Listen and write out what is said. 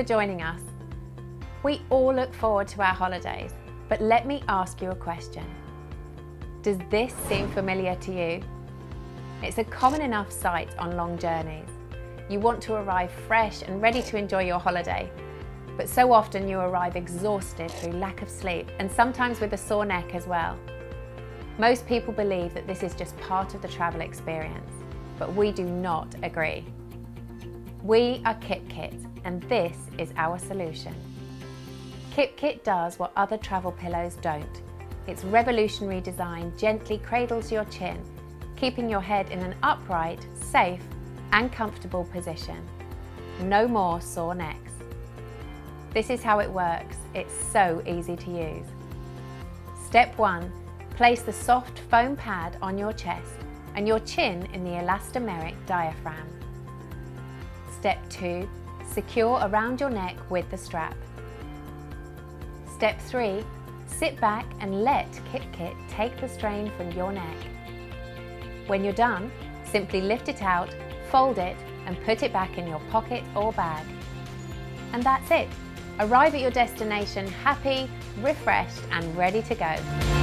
for joining us. We all look forward to our holidays, but let me ask you a question. Does this seem familiar to you? It's a common enough sight on long journeys. You want to arrive fresh and ready to enjoy your holiday, but so often you arrive exhausted through lack of sleep and sometimes with a sore neck as well. Most people believe that this is just part of the travel experience, but we do not agree. We are Kip-Kit, and this is our solution. Kip-Kit does what other travel pillows don't. Its revolutionary design gently cradles your chin, keeping your head in an upright, safe and comfortable position. No more sore necks. This is how it works. It's so easy to use. Step 1. Place the soft foam pad on your chest and your chin in the elastomeric diaphragm. Step 2. Secure around your neck with the strap. Step 3. Sit back and let Kip-Kit take the strain from your neck. When you're done, simply lift it out, fold it and put it back in your pocket or bag. And that's it. Arrive at your destination happy, refreshed and ready to go.